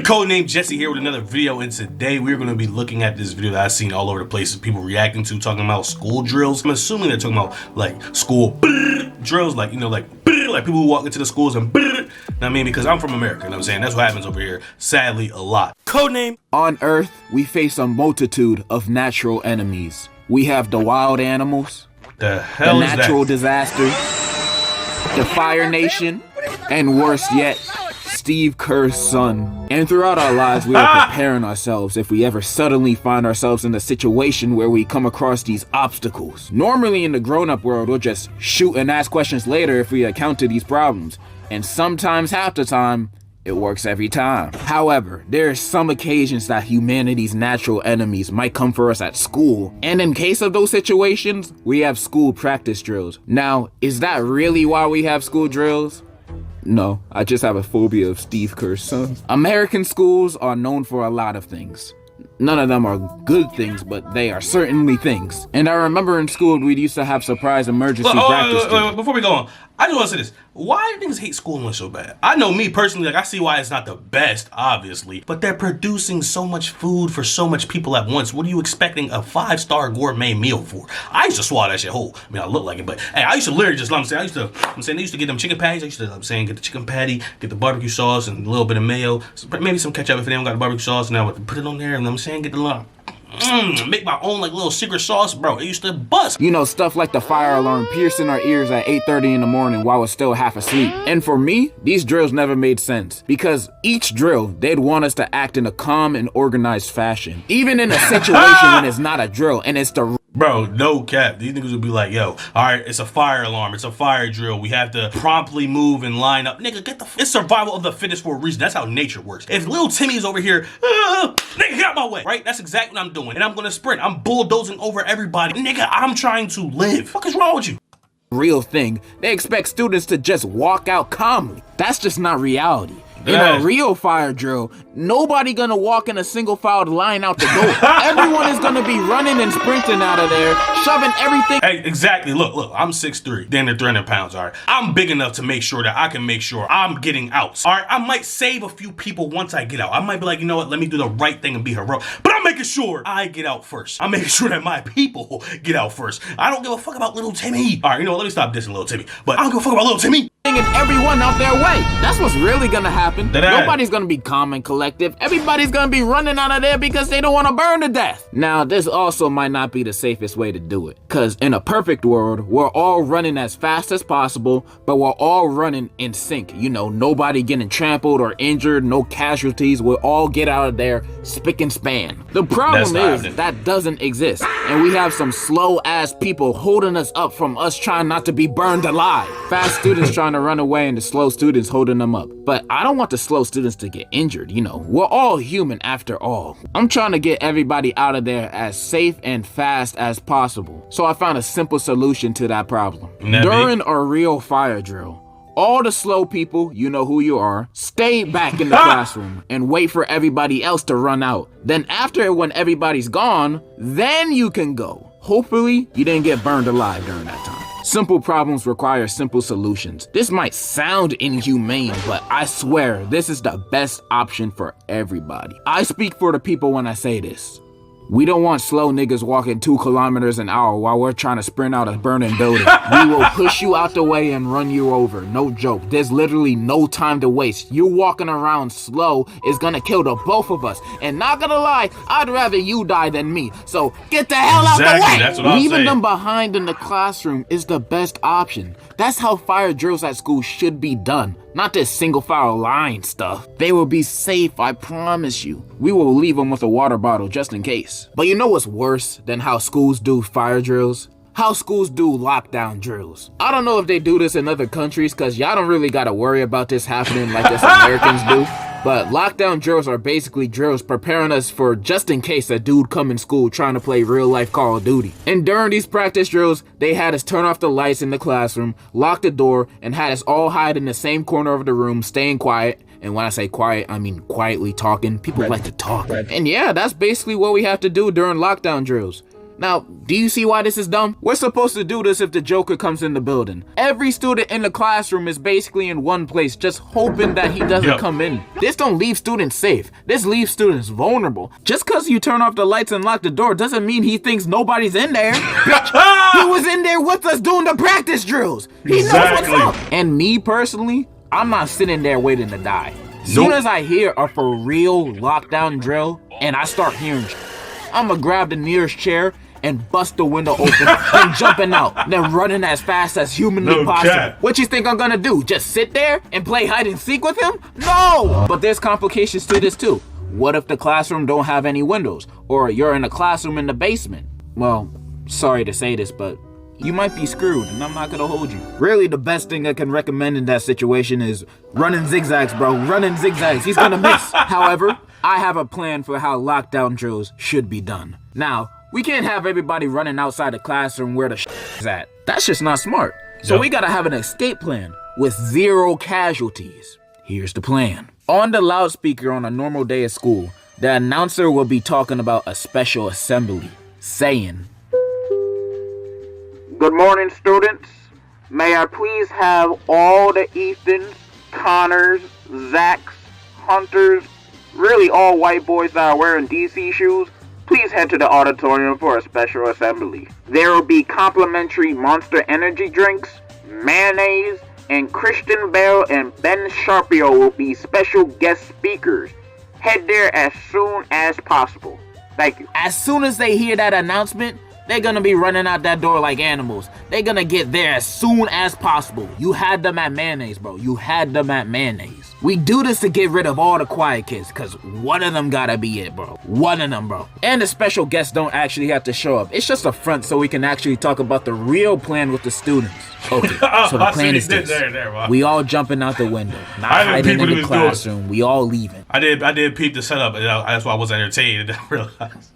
Codename Jesse here with another video, and today we're going to be looking at this video that I've seen all over the place, people reacting to, talking about school drills. I'm assuming they're talking about like school drills, like, you know, like people who walk into the schools and I mean, because I'm from America, you know what I'm saying? That's what happens over here, sadly, a lot. Codename. On Earth, we face a multitude of natural enemies. We have the wild animals, The hell the is natural that? disasters, the Fire Nation, and worse yet, Steve Kerr's son. And throughout our lives, we are preparing ourselves if we ever suddenly find ourselves in a situation where we come across these obstacles. Normally in the grown-up world, we'll just shoot and ask questions later if we account to these problems. And sometimes, half the time, it works every time. However, there are some occasions that humanity's natural enemies might come for us at school. And in case of those situations, we have school practice drills. Now, is that really why we have school drills? No, I just have a phobia of Steve Kerr's son. American schools are known for a lot of things. None of them are good things, but they are certainly things. And I remember in school, we used to have surprise emergency practice drills. Before we go on, I just want to say this. Why do niggas hate school English so bad? I know me personally, like I see why it's not the best, obviously, but they're producing so much food for so much people at once. What are you expecting a 5-star gourmet meal for? I used to swallow that shit whole. I mean, I look like it, but hey, I used to literally just, they used to get them chicken patties. I used to, get the chicken patty, get the barbecue sauce and a little bit of mayo, maybe some ketchup if they don't got the barbecue sauce, and I would put it on there, and get the little, make my own like little secret sauce, bro. It used to bust. You know, stuff like the fire alarm piercing our ears at 8:30 in the morning while we're still half asleep. And for me, these drills never made sense because each drill, they'd want us to act in a calm and organized fashion. Even in a situation when it's not a drill and it's the Bro, no cap. These niggas would be like, yo, all right, it's a fire alarm. It's a fire drill. We have to promptly move and line up. Nigga, it's survival of the fittest for a reason. That's how nature works. If little Timmy's over here, nigga, get out my way, right? That's exactly what I'm doing. And I'm gonna sprint. I'm bulldozing over everybody. Nigga, I'm trying to live. What is wrong with you? real thing, they expect students to just walk out calmly. That's just not reality. In a real fire drill, nobody gonna walk in a single-filed line out the door. Everyone is gonna be running and sprinting out of there, shoving everything. Hey, exactly. Look, I'm 6'3", damn near 300 pounds, all right? I'm big enough to make sure that I can make sure I'm getting out, all right? I might save a few people once I get out. I might be like, you know what, let me do the right thing and be heroic. But I'm making sure I get out first. I'm making sure that my people get out first. I don't give a fuck about little Timmy. All right, you know what, let me stop dissing little Timmy. But I don't give a fuck about little Timmy. And everyone out their way. That's what's really gonna happen. Nobody's gonna be calm and collective. Everybody's gonna be running out of there because they don't want to burn to death. Now, this also might not be the safest way to do it. Because in a perfect world, we're all running as fast as possible, but we're all running in sync. You know, nobody getting trampled or injured, no casualties. We'll all get out of there spick and span. The problem is that doesn't exist. And we have some slow-ass people holding us up from us trying not to be burned alive. Fast students trying to run away and the slow students holding them up. But I don't want the slow students to get injured, you know. We're all human after all. I'm trying to get everybody out of there as safe and fast as possible. So I found a simple solution to that problem. During a real fire drill, all the slow people, you know who you are, stay back in the classroom and wait for everybody else to run out. Then after, when everybody's gone, then you can go. Hopefully, you didn't get burned alive during that time. Simple problems require simple solutions. This might sound inhumane, but I swear this is the best option for everybody. I speak for the people when I say this. We don't want slow niggas walking 2 kilometers an hour while we're trying to sprint out a burning building. We will push you out the way and run you over. No joke. There's literally no time to waste. You walking around slow is gonna kill the both of us. And not gonna lie, I'd rather you die than me. So get the hell out the way! That's what I'm Leaving saying. them behind in the classroom is the best option. That's how fire drills at school should be done. Not this single file line stuff. They will be safe, I promise you. We will leave them with a water bottle just in case. But you know what's worse than how schools do fire drills? How schools do lockdown drills. I don't know if they do this in other countries because y'all don't really gotta worry about this happening like us Americans do. But lockdown drills are basically drills preparing us for just in case a dude come in school trying to play real life Call of Duty. And during these practice drills, they had us turn off the lights in the classroom, lock the door, and had us all hide in the same corner of the room, staying quiet. And when I say quiet, I mean quietly talking. People like to talk. And yeah, that's basically what we have to do during lockdown drills. Now, do you see why this is dumb? We're supposed to do this if the Joker comes in the building. Every student in the classroom is basically in one place, just hoping that he doesn't come in. This don't leave students safe. This leaves students vulnerable. Just because you turn off the lights and lock the door doesn't mean he thinks nobody's in there. He was in there with us doing the practice drills. He knows what's up. And me personally, I'm not sitting there waiting to die. Soon as I hear a for real lockdown drill and I start hearing I'ma grab the nearest chair and bust the window open and jumping out, then running as fast as humanly possible. What you think I'm gonna do? Just sit there and play hide and seek with him? No! But there's complications to this too. What if the classroom don't have any windows? Or you're in a classroom in the basement? Well, sorry to say this, but you might be screwed, and I'm not gonna hold you. Really, the best thing I can recommend in that situation is running zigzags, bro. Running zigzags. He's gonna miss. However, I have a plan for how lockdown drills should be done. Now, we can't have everybody running outside the classroom where the is at. That's just not smart. So we gotta have an escape plan with 0 casualties. Here's the plan. On the loudspeaker on a normal day at school, the announcer will be talking about a special assembly, saying, "Good morning, students. May I please have all the Ethans, Connors, Zachs, Hunters, really all white boys that are wearing DC shoes, please head to the auditorium for a special assembly. There will be complimentary Monster Energy drinks, mayonnaise, and Christian Bale and Ben Sharpio will be special guest speakers. Head there as soon as possible. Thank you." As soon as they hear that announcement, they're gonna be running out that door like animals. They're gonna get there as soon as possible. You had them at mayonnaise, bro. You had them at mayonnaise. We do this to get rid of all the quiet kids, cause one of them gotta be it, bro. One of them, bro. And the special guests don't actually have to show up. It's just a front so we can actually talk about the real plan with the students. Okay, so the plan is this. We all jumping out the window, not hiding in the classroom. We all leaving. I did peep the setup, and that's why I was entertained, and I realized.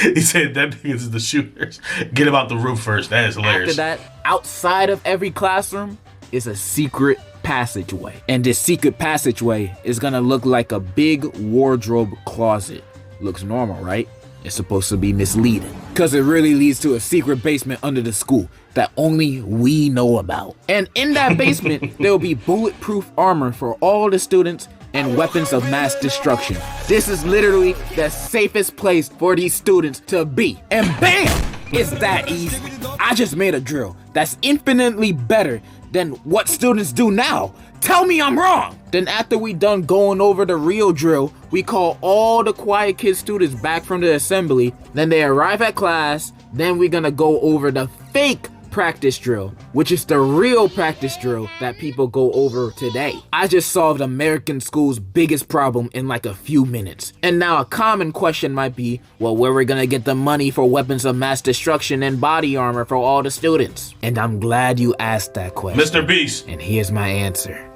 He said that because the shooters. Get him out the roof first. That is hilarious. After that, outside of every classroom is a secret passageway. And this secret passageway is gonna look like a big wardrobe closet. Looks normal, right? It's supposed to be misleading, because it really leads to a secret basement under the school that only we know about. And in that basement, there will be bulletproof armor for all the students and weapons of mass destruction. This is literally the safest place for these students to be. And bam! It's that easy. I just made a drill that's infinitely better than what students do now. Tell me I'm wrong. Then after we done going over the real drill, we call all the quiet kid students back from the assembly. Then they arrive at class. Then we're gonna go over the fake practice drill, which is the real practice drill that people go over today. I just solved American school's biggest problem in like a few minutes. And now a common question might be, well, where we're gonna get the money for weapons of mass destruction and body armor for all the students? And I'm glad you asked that question, Mr. Beast. And here's my answer.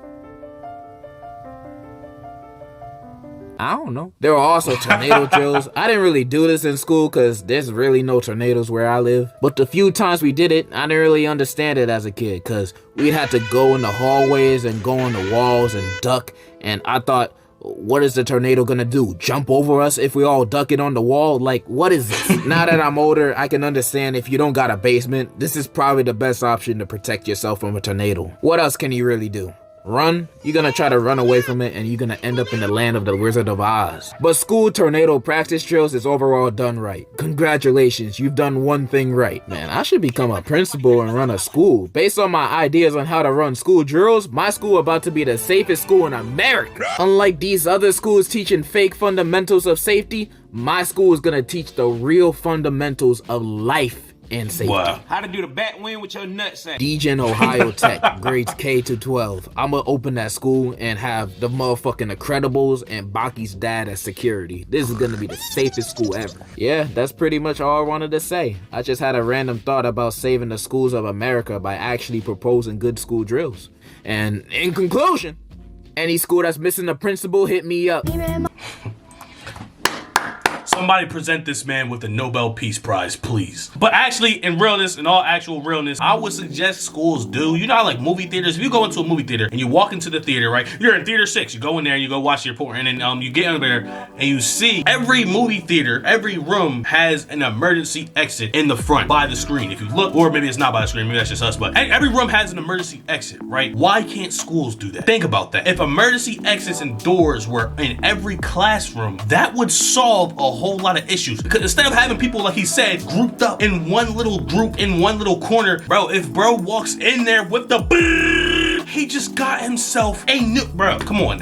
I don't know. There are also tornado drills. I didn't really do this in school because there's really no tornadoes where I live. But the few times we did it, I didn't really understand it as a kid because we'd have to go in the hallways and go on the walls and duck. And I thought, what is the tornado gonna do? Jump over us if we all duck it on the wall? Like, what is this? Now that I'm older, I can understand if you don't got a basement, this is probably the best option to protect yourself from a tornado. What else can you really do? Run? You're gonna try to run away from it and you're gonna end up in the land of the Wizard of Oz. But school tornado practice drills is overall done right. Congratulations, you've done one thing right. Man, I should become a principal and run a school. Based on my ideas on how to run school drills, my school about to be the safest school in America. Unlike these other schools teaching fake fundamentals of safety, my school is gonna teach the real fundamentals of life and safety. Wow. How to do the bat win with your nutsack. Degen Ohio Tech, grades K to 12. I'm gonna open that school and have the motherfucking Incredibles and Baki's dad as security. This is gonna be the safest school ever. Yeah, that's pretty much all I wanted to say. I just had a random thought about saving the schools of America by actually proposing good school drills. And in conclusion, any school that's missing a principal, hit me up. Somebody present this man with the Nobel Peace Prize, please. But actually, in realness, in all actual realness, I would suggest schools do. You know how like movie theaters, if you go into a movie theater and you walk into the theater, right? You're in theater 6, you go in there and you go watch your porn, and then you get in there and you see every movie theater, every room has an emergency exit in the front by the screen. If you look, or maybe it's not by the screen, maybe that's just us, but every room has an emergency exit, right? Why can't schools do that? Think about that. If emergency exits and doors were in every classroom, that would solve a whole lot of issues. Because instead of having people, like he said, grouped up in one little group, in one little corner, bro, if bro walks in there with the he just got himself a new, bro, come on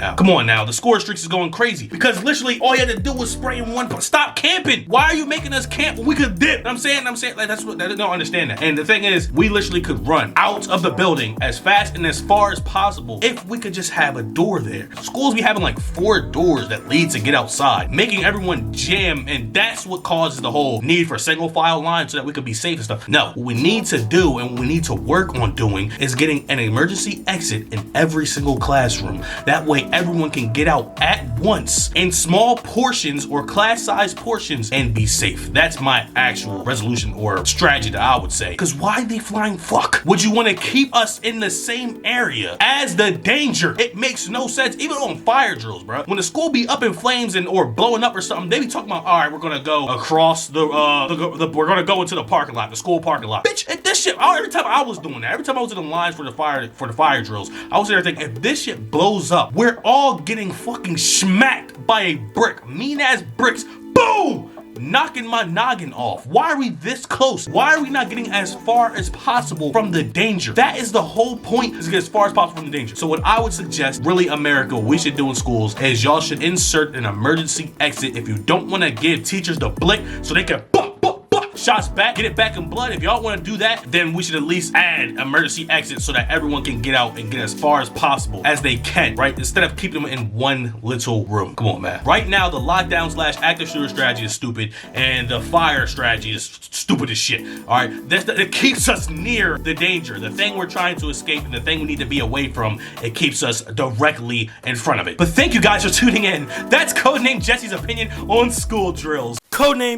now. The score streaks is going crazy because literally all you had to do was spray in one, stop camping. Why are you making us camp when we could dip? I'm saying, like, that's what, I don't understand that. And the thing is, we literally could run out of the building as fast and as far as possible if we could just have a door there. Schools be having like 4 doors that lead to get outside, making everyone jam, and that's what causes the whole need for single file lines so that we could be safe and stuff. No, what we need to do and what we need to work on doing is getting an emergency exit in every single classroom. That way everyone can get out at once in small portions or class-sized portions and be safe. That's my actual resolution or strategy that I would say. Because why they flying fuck? Would you want to keep us in the same area as the danger? It makes no sense. Even on fire drills, bro. When the school be up in flames and or blowing up or something, they be talking about, all right, we're gonna go across we're gonna go into the parking lot, the school parking lot. Bitch, this shit, every time I was doing that, every time I was in the lines for the fire drills, I was there thinking, if this shit blows up, we're all getting fucking smacked by a brick, mean ass bricks, boom, knocking my noggin off. Why are we this close? Why are we not getting as far as possible from the danger? That is the whole point, is to get as far as possible from the danger. So what I would suggest, really, America, what we should do in schools is y'all should insert an emergency exit if you don't want to give teachers the blick so they can shots back, get it back in blood. If y'all want to do that, then we should at least add emergency exits so that everyone can get out and get as far as possible as they can, right? Instead of keeping them in one little room. Come on, man. Right now, the lockdown / active shooter strategy is stupid, and the fire strategy is stupid as shit. All right, it keeps us near the danger, the thing we're trying to escape, and the thing we need to be away from. It keeps us directly in front of it. But thank you guys for tuning in. That's Codename Jesse's opinion on school drills. Codename